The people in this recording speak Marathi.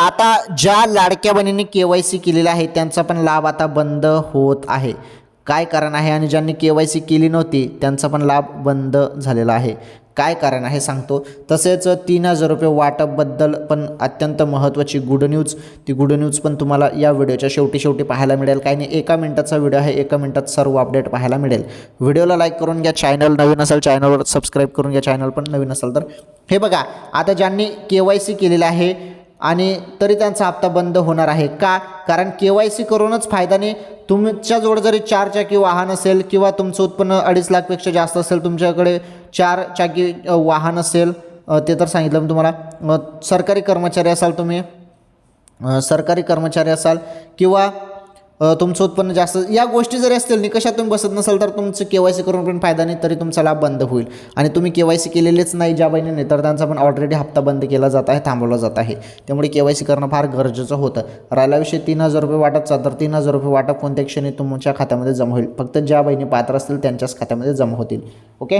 आता ज्या लाडक्या बहिणींनी KYC केलेलं आहे त्यांचा पण लाभ आता बंद होत आहे. काय कारण आहे? आणि ज्यांनी KYC केली नव्हती त्यांचा पण लाभ बंद झालेला आहे. काय कारण आहे सांगतो. तसेच 3,000 रुपये वाटपबद्दल पण अत्यंत महत्त्वाची गुड न्यूज, ती गुड न्यूज पण तुम्हाला या व्हिडिओच्या शेवटी पाहायला मिळेल. काही नाही, 1 मिनिटाचा व्हिडिओ आहे, 1 मिनिटात सर्व अपडेट पाहायला मिळेल. व्हिडिओला लाईक करून घ्या, चॅनल नवीन असेल चॅनलवर सबस्क्राईब करून घ्या, चॅनल पण नवीन असेल तर. हे बघा, आता ज्यांनी KYC केलेलं आहे आणि तरी त्यांचा हप्ता बंद होणार आहे का? कारण KYC करूनच फायदा नाही. तुमच्याजवळ जरी 4 चाकी वाहन असेल किंवा तुमचं उत्पन्न 2.5 लाखपेक्षा जास्त असेल, तुमच्याकडे 4 चाकी वाहन असेल, ते तर सांगितलं मी तुम्हाला. सरकारी कर्मचारी असाल तुम्ही, सरकारी कर्मचारी असाल किंवा तुमचं उत्पन्न जास्त, या गोष्टी जरी असतील, निकषात तुम्ही बसत नसाल तर तुमचं KYC करून पण फायदा नाही, तरी तुमचा लाभ बंद होईल. आणि तुम्ही KYC केलेलेच नाही ज्या बहिणीने, तर त्यांचा पण ऑलरेडी हप्ता बंद केला जात आहे, थांबवला जात आहे. त्यामुळे KYC करणं फार गरजेचं होतं. राहिला विषय 3,000 रुपये वाटपचा, तर 3,000 रुपये वाटप कोणत्या क्षणी तुमच्या खात्यामध्ये जमा होईल? फक्त ज्या बहिणी पात्र असतील त्यांच्याच खात्यामध्ये जमा होतील. ओके.